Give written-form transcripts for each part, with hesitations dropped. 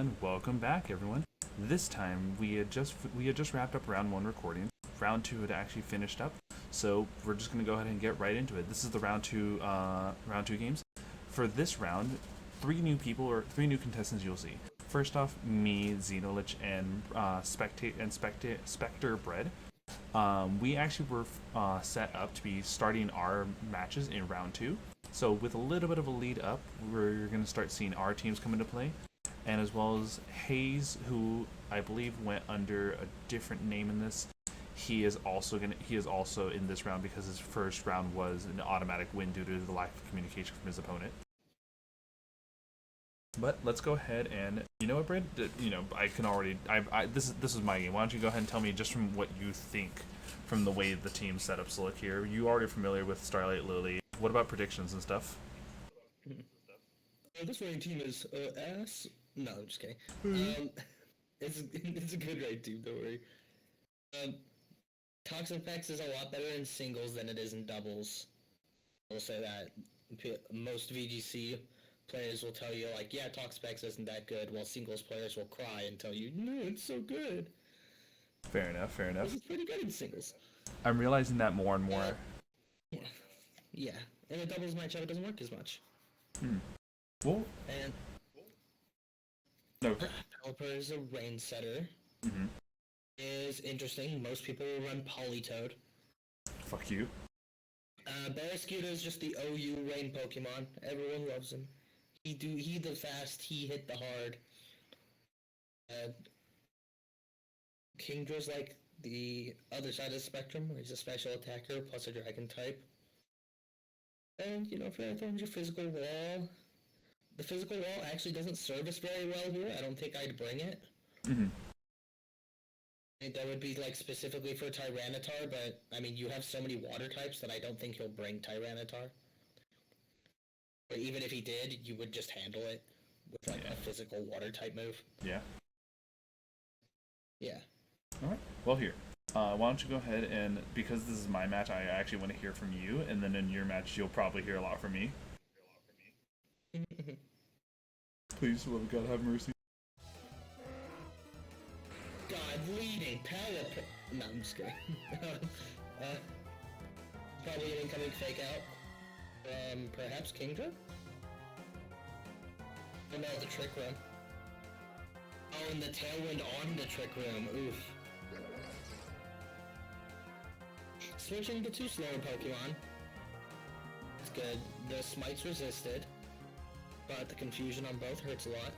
And welcome back, everyone. This time we had just wrapped up round one recording. Round two had actually finished up, so we're just gonna go ahead and get right into it. This is the round two games. For this round, three new contestants you'll see. First off, me, XenoLich, and Spectre Bread. We actually were set up to be starting our matches in round two. So with a little bit of a lead up, we're going to start seeing our teams come into play, and as well as Hayes, who I believe went under a different name in this. He is also in this round because his first round was an automatic win due to the lack of communication from his opponent. But let's go ahead and what, Brad? I can already. This is my game. Why don't you go ahead and tell me just from what you think, from the way the team setups look here. You already familiar with Starlight Lily. What about predictions and stuff? This raid team is ass. No, I'm just kidding. It's a good raid team. Don't worry. Toxifex is a lot better in singles than it is in doubles. I'll say that. Most VGC players will tell you, like, yeah, Toxifex isn't that good, while singles players will cry and tell you, no, it's so good. Fair enough. It's pretty good in singles. I'm realizing that more and more. Yeah. In a doubles matchup, it doesn't work as much. Well, and no. Pelipper is a rain setter. Is interesting. Most people will run Politoed. Fuck you. Barraskewda is just the OU rain Pokemon. Everyone loves him. He the fast, he hit the hard. Kingdra's like the other side of the spectrum, where he's a special attacker plus a dragon type. And, for your physical wall, the physical wall actually doesn't service very well here. I don't think I'd bring it. I think that would be, specifically for Tyranitar, but, you have so many water types that I don't think he'll bring Tyranitar. But even if he did, you would just handle it with, a physical water type move. Yeah. Yeah. Alright, well here. Why don't you go ahead and, because this is my match, I actually want to hear from you, and then in your match, you'll probably hear a lot from me. Please, Lord God, have mercy. God, leading Pelipper. No, I'm just kidding. Probably an incoming fake out. Perhaps Kingdra? Oh no, the Trick Room. Oh, and the Tailwind on the Trick Room. Oof. Switching to two slower Pokemon. It's good. The Smite's resisted, but the confusion on both hurts a lot.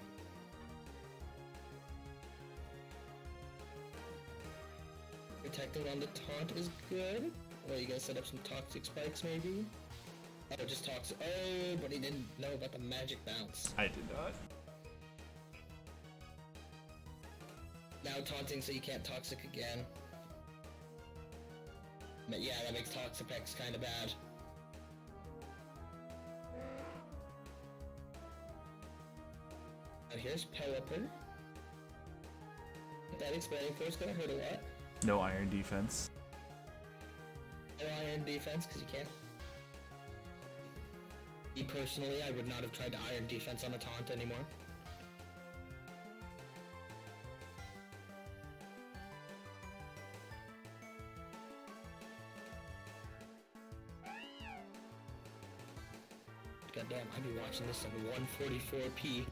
Protecting on the taunt is good. Well, you gonna set up some toxic spikes maybe? Oh, just toxic. Oh, but he didn't know about the magic bounce. I did not. Now taunting so you can't toxic again. But yeah, that makes Toxapex kind of bad. And here's Pelipper. That expanding force gonna hurt a lot. No iron defense. No iron defense, because you can't. Me personally, I would not have tried to iron defense on a taunt anymore. Goddamn, I'd be watching this at 144p.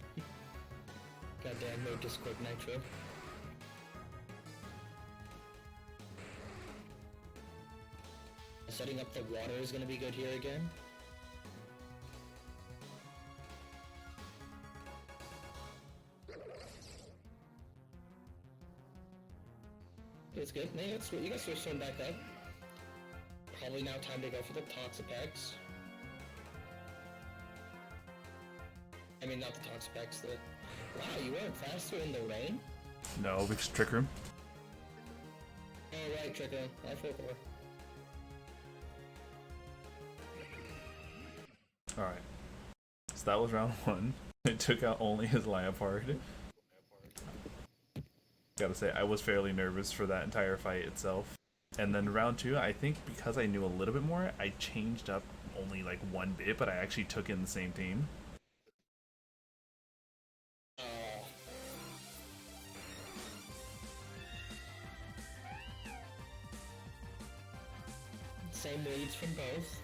Goddamn, no Discord Nitro. Setting up the water is gonna be good here again. It's good. Now you got switch one back up. Probably now time to go for the Toxapex. Not the Toxapex, the... Wow, you weren't faster in the rain? No, because Trick Room. Oh, right, Trick Room. I forgot. Alright. So that was round one. It took out only his Liepard. Gotta say, I was fairly nervous for that entire fight itself. And then round two, I think because I knew a little bit more, I changed up only one bit, but I actually took in the same team. same leads from both.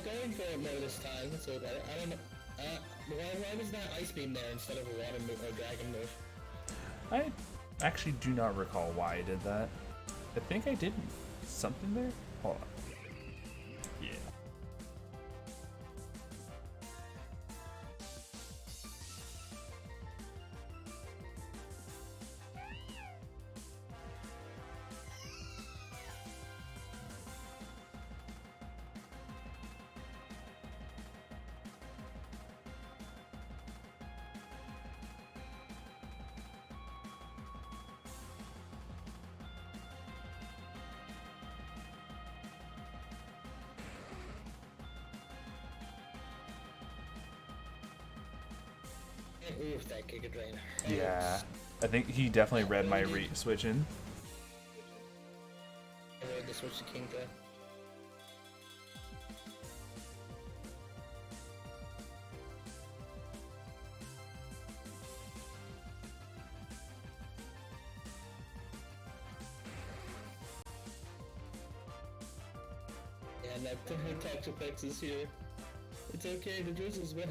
Going for it more this time. That's a little better. I don't know. Why was that ice beam there instead of a water move or dragon move? I actually do not recall why I did that. I think I did something there. Hold on. Yeah. Oof, that Giga Drain. Yeah. I think he definitely read my switch in. I read the switch to Kinka. Yeah, that Toxapex is here. It's okay, the drizzle's back.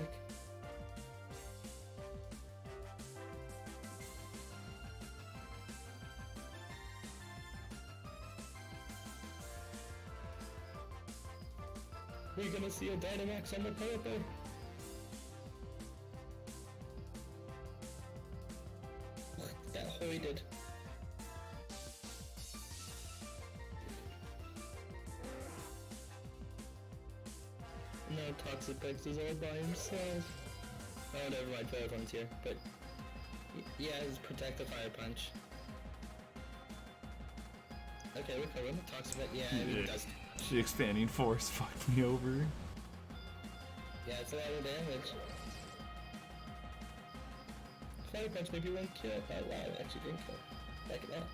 We're gonna see a Dynamax on the purple. That hoided. No, Toxapex is all by himself. Oh, never mind, Fairground's here. But, yeah, his Protective Fire Punch. Okay, we're covering the Toxapex. Yeah, it does. The expanding force fucked me over. Yeah, it's a lot of damage. Fire Punch maybe won't kill. Oh wow, it actually didn't kill. Back it up.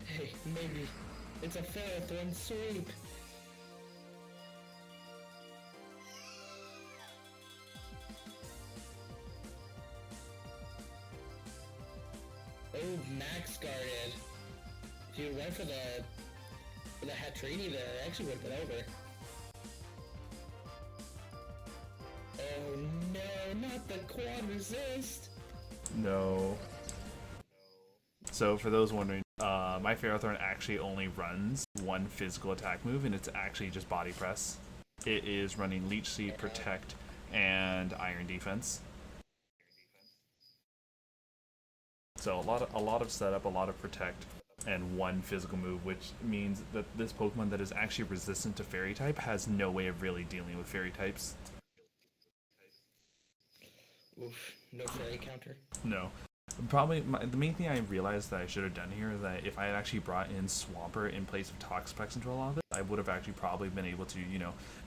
Hey, maybe. It's a Ferrothorn sweep. Oh, Max Guarded. If you went for the Hatrini there, it actually would have been over. Oh no, not the quad resist! No. So for those wondering, my Ferrothorn actually only runs one physical attack move, and it's actually just Body Press. It is running Leech Seed, Protect, and Iron Defense. So a lot of setup, a lot of Protect, and one physical move, which means that this Pokemon that is actually resistant to Fairy type has no way of really dealing with Fairy types. Oof, no Fairy counter. No. Probably the main thing I realized that I should have done here is that if I had actually brought in Swampert in place of Toxapex into a lot of it, I would have actually probably been able to,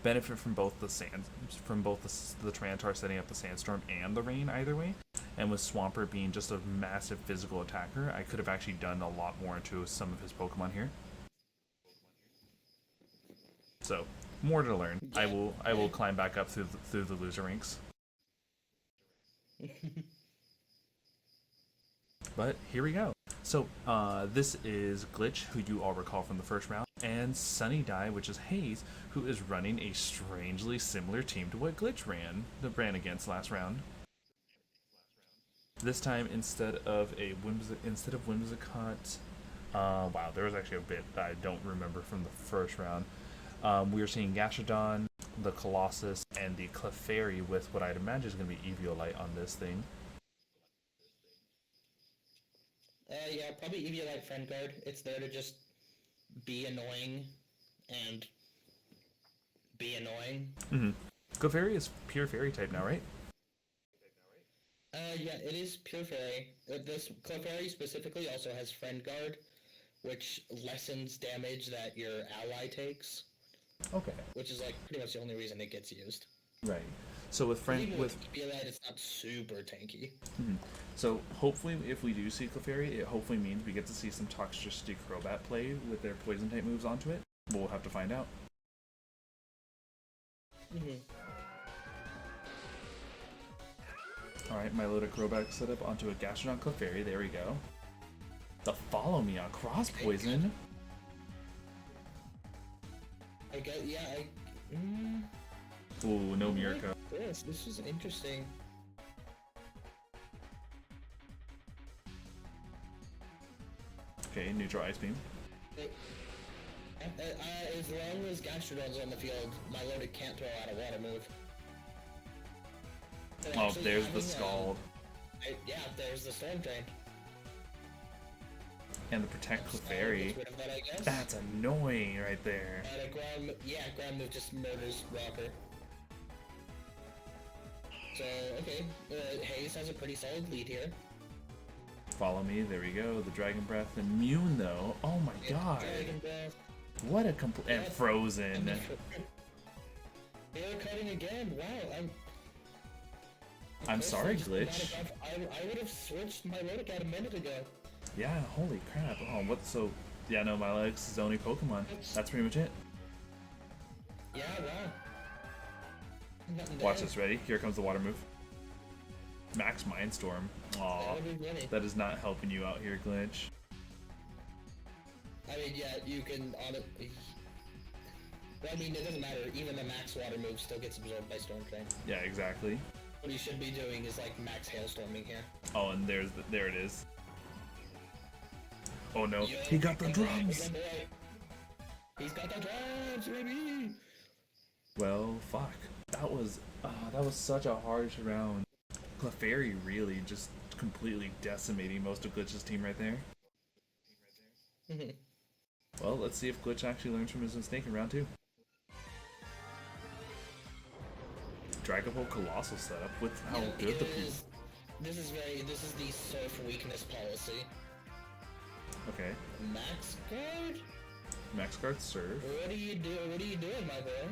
benefit from both the the Trantar setting up the Sandstorm and the Rain either way. And with Swampert being just a massive physical attacker, I could have actually done a lot more into some of his Pokemon here. So, more to learn. I will climb back up through the loser ranks. But here we go. So this is Glitch, who you all recall from the first round, and Sunny Dye, which is Haze, who is running a strangely similar team to what Glitch ran against last round. This time, instead of Whimsicott, wow, there was actually a bit that I don't remember from the first round. We are seeing Gastrodon, the Colossus, and the Clefairy with what I'd imagine is going to be Eviolite on this thing. Yeah, probably Eviolite Friend Guard. It's there to just be annoying and be annoying. Mm-hmm. Clefairy is pure Fairy type now, right? Yeah, it is pure Fairy. This Clefairy specifically also has Friend Guard, which lessens damage that your ally takes. Okay. Which is like pretty much the only reason it gets used. Right. So with Eviolite, it's not super tanky. Mm-hmm. So hopefully, if we do see Clefairy, it hopefully means we get to see some Toxtricity Crobat play with their Poison type moves onto it. We'll have to find out. Mm-hmm. Alright, my load acrobatic set up onto a Gastrodon Clefairy. There we go. The follow me on cross poison. I get, yeah, Ooh, no Mirko. This is interesting. Okay, neutral Ice Beam. As long as Gastrodon's on the field, my loaded can't throw out a water move. So Oh, actually there's having, the Scald. yeah, there's the Storm Drain. And the Protect Clefairy. Gets rid of that, I guess. That's annoying right there. And a ground move just murders Rocker. So, okay, Hayes has a pretty solid lead here. Follow me, there we go. The Dragon Breath. Immune though. Oh my god. Dragon Breath. What a complete. And Frozen. They're cutting again. Wow, I'm sorry, Glitch. I would have switched my Lodic out a minute ago. Yeah, holy crap. Oh, what? So, yeah, no, my Lex is only Pokemon. That's pretty much it. Yeah, wow. Nothing Watch there. this, ready? Here comes the water move. Max Mindstorm. Aw, that is not helping you out here, Glitch. I mean, yeah, you can on it. Well, I mean, it doesn't matter. Even the max water move still gets absorbed by Storm Train. Yeah, exactly. What you should be doing is like max hailstorming here. Oh, and there it is. Oh no, he got the drums! He's got the drums, baby! Well, fuck. That was such a harsh round. Clefairy really just completely decimating most of Glitch's team right there. Well, let's see if Glitch actually learns from his mistake in round 2. Dragapult Colossal setup with how good the This is the surf weakness policy. Okay. Max guard? Max guard serve. What are you doing, my boy?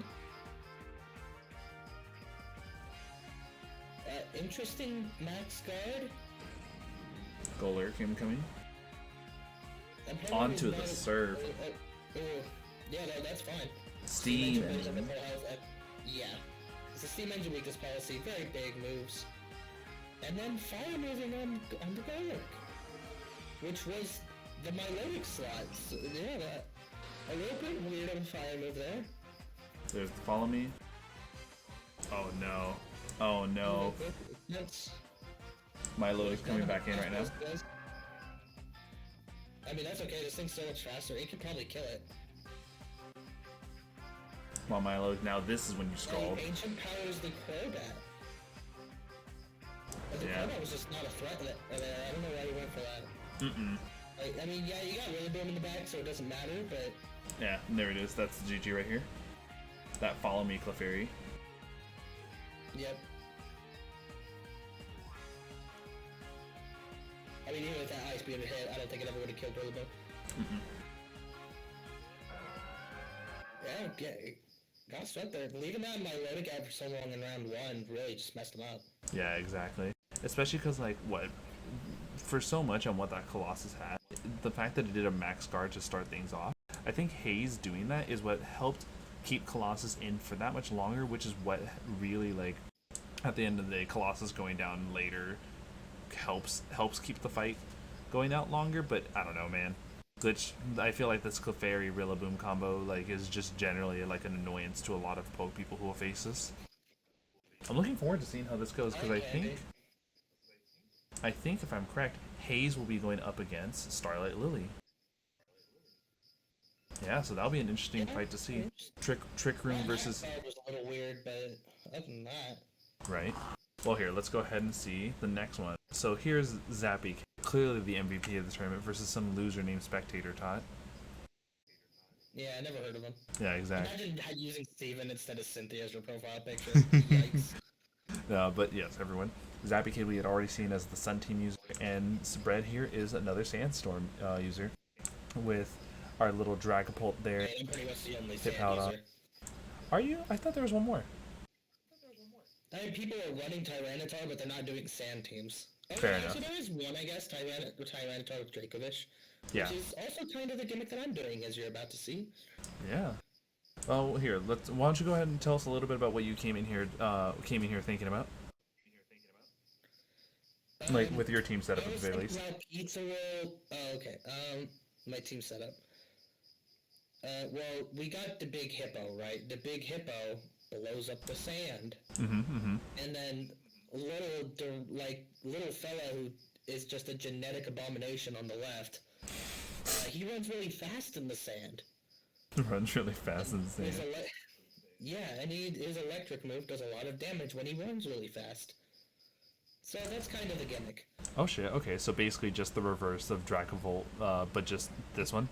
Interesting max guard. Golur coming. Onto the serve. Yeah, no, that's fine. Steam Engine. Yeah. It's a Steam Engine weakness policy, very big moves. And then fire moving on the Golurk, which was the Milotic slot. So, yeah, a little bit weird of a fire move there. There's the follow me. Oh no. Oh no. My load is coming back in right now. I mean, that's okay. This thing's so much faster. It could probably kill it. Come on, Milo. Now this is when you scald. Ancient powers the Crobat. But the Crobat was just not a threat there. I don't know why you went for that. Like, I mean, yeah, you got Rillaboom in the back, so it doesn't matter, but... Yeah, and there it is. That's the GG right here. That follow me Clefairy. Yep. I mean, even with that Ice Beam hit, I don't think it ever would have killed Rillaboom. Yeah, got stuck there. Leaving that Milotic out for so long in round 1 really just messed him up. Yeah, exactly. Especially because, like, for so much on what that Colossus had, the fact that it did a max guard to start things off, I think Hayes doing that is what helped keep Colossus in for that much longer, which is what really, like, at the end of the day, Colossus going down later helps keep the fight going out longer, but I don't know, man. Glitch, I feel like this Clefairy Rillaboom combo like is just generally like an annoyance to a lot of poke people who will face this. I'm looking forward to seeing how this goes because I think if I'm correct, Hayes will be going up against Starlight Lily. Yeah, so that'll be an interesting fight to see. Trick Room versus. That was a little weird, but other than that. Right. Well, here, let's go ahead and see the next one. So here's Zappy, clearly the MVP of the tournament, versus some loser named Spectator Tot. Yeah, I never heard of him. Yeah, exactly. Imagine using Steven instead of Cynthia as your profile picture. Yikes. But yes, everyone. Zappy Kid we had already seen as the Sun Team user, and Spread here is another Sandstorm user with our little Dragapult there. Yeah, I'm pretty much the only Hip Sand out user. Are you? I thought there was one more. I mean, people are running Tyranitar, but they're not doing Sand teams. Oh, Fair actually, enough. there is one, I guess, Tyranitar with Dracovish. Yeah. Which is also kind of the gimmick that I'm doing, as you're about to see. Yeah. Well, here, why don't you go ahead and tell us a little bit about what you came in here thinking about? Like with your team setup at the very least. About pizza roll. Oh, okay. My team setup. Well, we got the big hippo, right? The big hippo blows up the sand, and then little fella who is just a genetic abomination on the left. He runs really fast in the sand. Runs really fast in the sand. Yeah, and his electric move does a lot of damage when he runs really fast. So that's kind of the gimmick. Oh shit, okay, so basically just the reverse of Dracavolt, but just this one?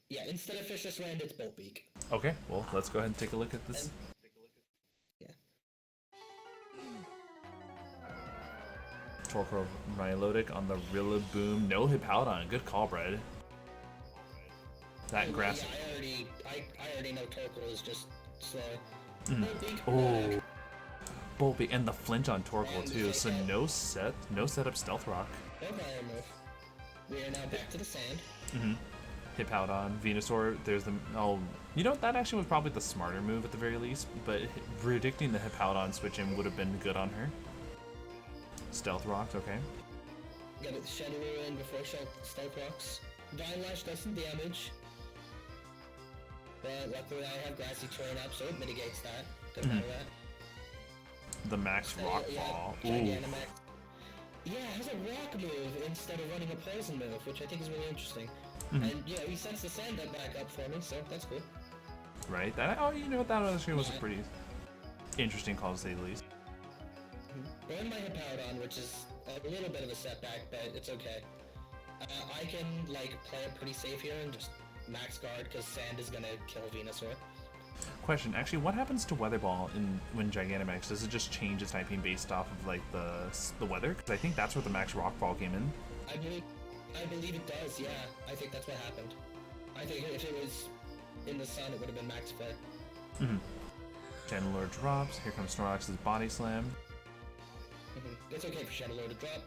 Yeah, instead of Fisher Sand, it's Boltbeak. Okay, well, let's go ahead and take a look at this. Yeah. Torkoal Milotic on the Rillaboom. No Hippowdon. Good call, Brad. That grass. Yeah, I already know Torkoal is just slow. Oh. Boltbeak and the flinch on Torkoal too. So no setup Stealth Rock. No fire move. We are now back to the sand. Hippowdon, Venusaur. There's the you know that actually was probably the smarter move at the very least. But predicting the Hippowdon switch in would have been good on her. Stealth Rocked, okay. Got it Shadow in before Stealth Rocks. Vine Lash does some damage. But luckily I have Grassy Terrain up, so it mitigates that. Doesn't matter that. The Max Rock Ball. Ooh. Yeah, it has a rock move instead of running a poison move, which I think is really interesting. And yeah, he sets the sand back up for me, so that's cool. Right. That you know what, that actually was a pretty interesting call to say the least. Burn my Hippowdon, which is a little bit of a setback, but it's okay. I can like play it pretty safe here and just max guard because sand is gonna kill Venusaur. Question: actually, what happens to Weather Ball when Gigantamax? Does it just change its typing based off of like the weather? Because I think that's where the Max Rock Ball came in. I believe it does. Yeah, I think that's what happened. I think if it was in the sun, it would have been max flare. Chandelure drops. Here comes Snorlax's Body Slam. It's okay for Chandelure to drop.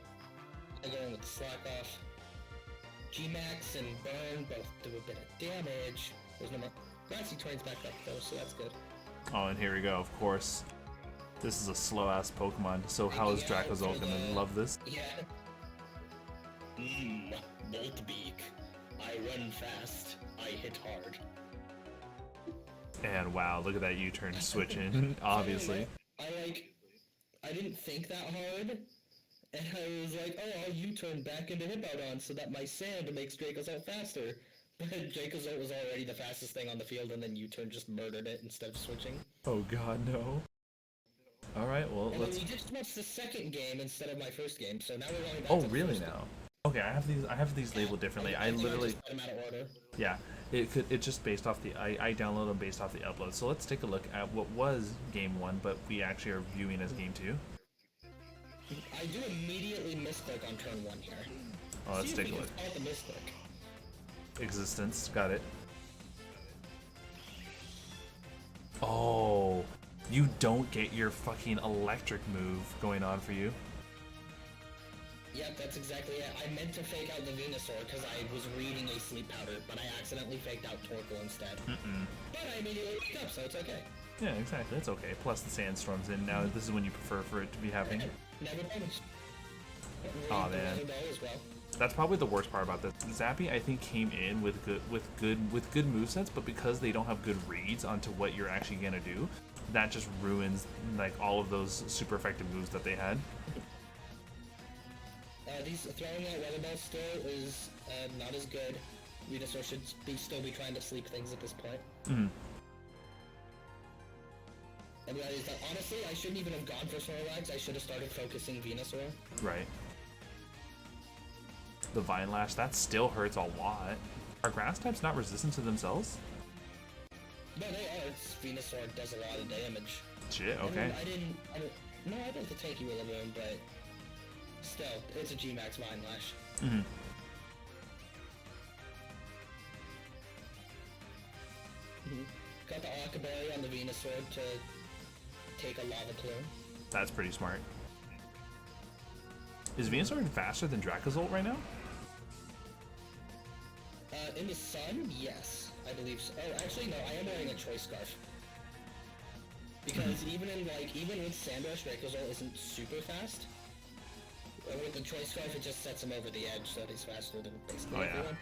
I go in with the Slack Off. G-Max and Burn both do a bit of damage. There's no more. Grassy Terrain's back up though, so that's good. Oh, and here we go, of course. This is a slow-ass Pokemon, so how is Dracozolt gonna love this? Yeah. Boltbeak. I run fast. I hit hard. And wow, look at that U-turn switching, obviously. I didn't think that hard, and I was like, oh, I'll U-turn back into Hippowdon so that my sand makes Dracozolt faster. But Dracozolt was already the fastest thing on the field, and then U-turn just murdered it instead of switching. Oh god, no. Alright, well, and let's... we just watched the second game instead of my first game, so now we're going back to the really first now? game. Okay, I have these labeled differently. I literally... just put them out of order. Yeah, it's just based off the... I download them based off the upload. So let's take a look at what was Game 1, but we actually are viewing as Game 2. I do immediately misclick on turn 1 here. Oh, let's take a look. The misclick. Existence, got it. Oh, you don't get your fucking electric move going on for you. Yep, that's exactly it. I meant to fake out the Venusaur because I was reading a Sleep Powder, but I accidentally faked out Torkoal instead. But I immediately wake up, so it's okay. Yeah, exactly. It's okay. Plus the sandstorm's in. Now this is when you prefer for it to be happening. Never punished. Oh man. That's probably the worst part about this. Zappy, I think, came in with good movesets, but because they don't have good reads onto what you're actually gonna do, that just ruins like all of those super effective moves that they had. These throwing out Weather Ball still is not as good. Venusaur should still be trying to sleep things at this point. And that is that honestly, I shouldn't even have gone for Snorlax. I should have started focusing Venusaur. Right. The Vine Lash, that still hurts a lot. Are grass types not resistant to themselves? No, they are. Venusaur does a lot of damage. Shit, okay. I don't the tanky Rillaboom, but still, it's a G-Max Vine Lash. Got the Aqua Berry on the Venusaur to take a Lava Plume. That's pretty smart. Is Venusaur faster than Dracozolt right now? In the sun, yes, I believe so. Oh, actually, no, I am wearing a Choice Scarf. Because even with Sandrush, Dracozolt isn't super fast. And with the choice scarf, it just sets him over the edge, so that he's faster than basically Oh yeah. everyone.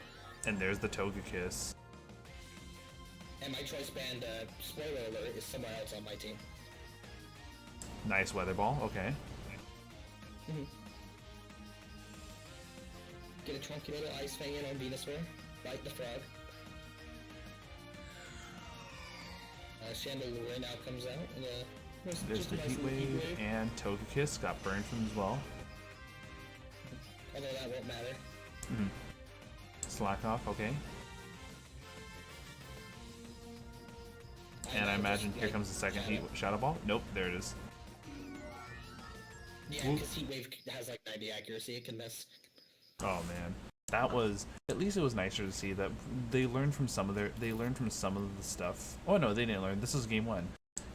And there's the Togekiss. And my choice band, spoiler alert, is somewhere else on my team. Nice weather ball. Okay. Get a chunky little ice fang in on Venusaur. Bite the frog. Chandelure now comes out. And, There's the Heat Wave, and Togekiss got burned from as well. Although that won't matter. Slack off, okay. And I imagine here comes the second Heat Shadow Ball. Nope, there it is. Yeah, because Heat Wave has like 90 accuracy, it can miss. Oh man, that was, at least it was nicer to see that they learned from some of the stuff. Oh no, they didn't learn. This is game 1.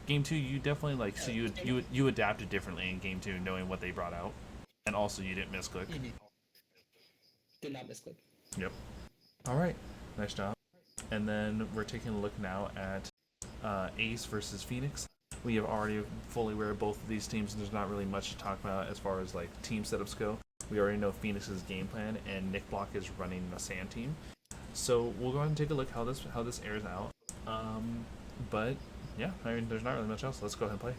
Game 2, you definitely like, so you adapted differently in game 2, knowing what they brought out, and also you didn't misclick. Did not misclick. Yep. All right, nice job. And then we're taking a look now at Ace versus Phoenix. We have already fully aware of both of these teams, and there's not really much to talk about as far as like team setups go. We already know Phoenix's game plan, and Nick Block is running the Sand team. So we'll go ahead and take a look how this airs out. But yeah, I mean, there's not really much else. Let's go ahead and play.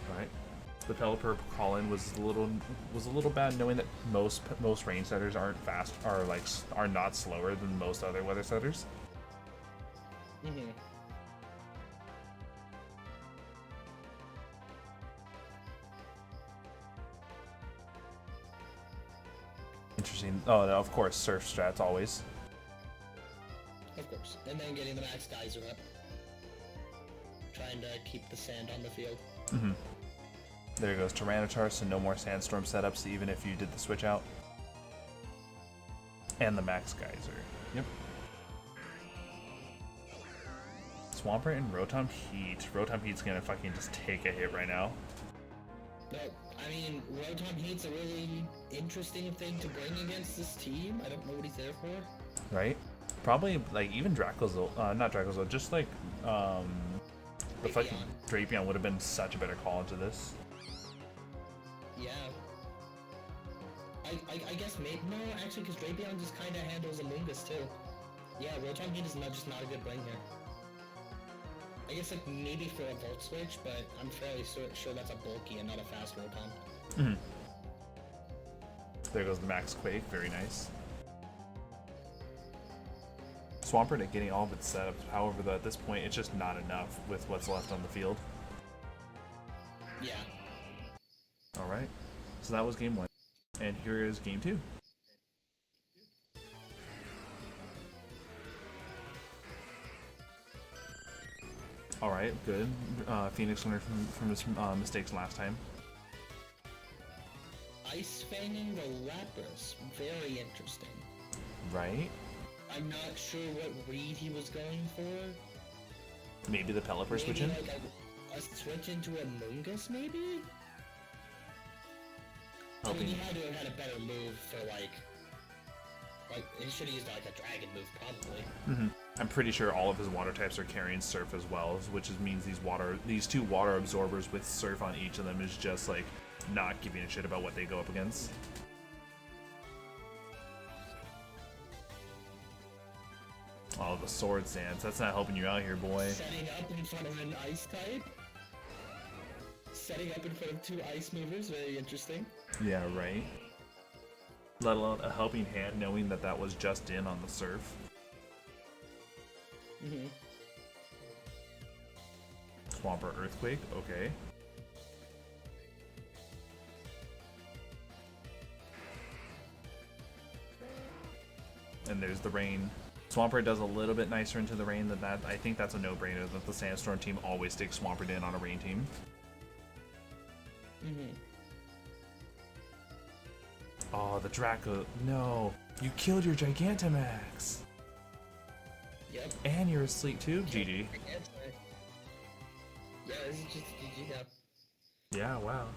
All right. The Pelipper call-in was a little bad, knowing that most rain setters aren't fast, are not slower than most other weather setters. Interesting. Oh, of course, surf strats always. Of course. And then getting the max geyser up. Trying to keep the sand on the field. There goes Tyranitar, so no more Sandstorm setups even if you did the switch out. And the max geyser. Yep. Swampert and Rotom Heat. Rotom Heat's gonna fucking just take a hit right now. No, I mean, Rotom Heat's a really interesting thing to bring against this team. I don't know what he's there for. Right? Probably, like, even Dracozolt, not Dracozolt, just like, the fucking Drapion would have been such a better call into this. Yeah. I guess maybe, no, actually, because Drapion just kind of handles Amoonguss too. Yeah, Rotom Heat is just not a good bring here. I guess like maybe for a Volt Switch, but I'm fairly sure that's a bulky and not a fast Rotom. There goes the Max Quake, very nice. Swampert at getting all of its setups, however, though, at this point, it's just not enough with what's left on the field. Yeah. Alright, so that was game 1. And here is game 2. Alright, good. Phoenix learned from his mistakes last time. Ice Fanging the Lapras. Very interesting. Right? I'm not sure what read he was going for. Maybe the Pelipper switch in? Like a switch into a Amoonguss, maybe? I mean, he had to have had a better move for like he should have used like a dragon move probably. I'm pretty sure all of his water types are carrying Surf as well, which means these 2 water absorbers with Surf on each of them is just like not giving a shit about what they go up against. Oh, the Sword Dance. That's not helping you out here, boy. Setting up in front of an ice type. Setting up in front of 2 ice movers, very interesting. Yeah, right. Let alone a helping hand knowing that that was just in on the Surf. Swampert Earthquake, okay. And there's the rain. Swampert does a little bit nicer into the rain than that. I think that's a no-brainer that the Sandstorm team always takes Swampert in on a rain team. Oh, the Draco. No. You killed your Gigantamax. Yep. And you're asleep too? GG. Yeah, this is just GG now. Yeah, wow.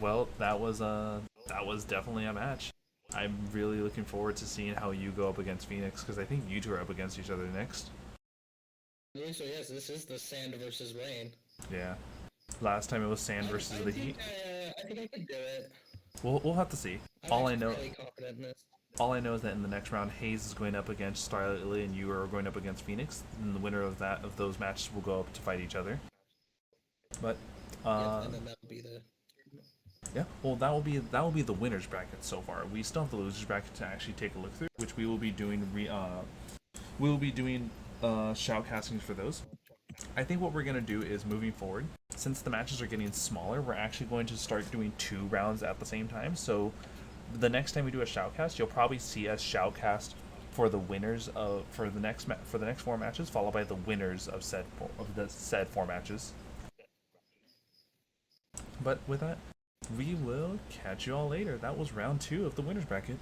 Well, that was definitely a match. I'm really looking forward to seeing how you go up against Phoenix because I think you two are up against each other next. So yes, this is the sand versus rain. Yeah. Last time it was Sand versus I the think Heat. I think I could do it. We'll have to see. I'm All I actually know fairly confident in this. all I know is that in the next round, Hayes is going up against Starlight Lily, and you are going up against Phoenix. And the winner of those matches will go up to fight each other. But Yep, and then that'll be the. yeah, well that will be the winners bracket so far. We still have the losers bracket to actually take a look through, which we will be doing. We will be doing shoutcastings for those. I think what we're gonna do is moving forward, since the matches are getting smaller, we're actually going to start doing 2 rounds at the same time. So the next time we do a shoutcast, you'll probably see us shoutcast for the winners of for the next 4 matches, followed by the winners of said 4 matches. But with that, we will catch you all later. That was round 2 of the winners bracket.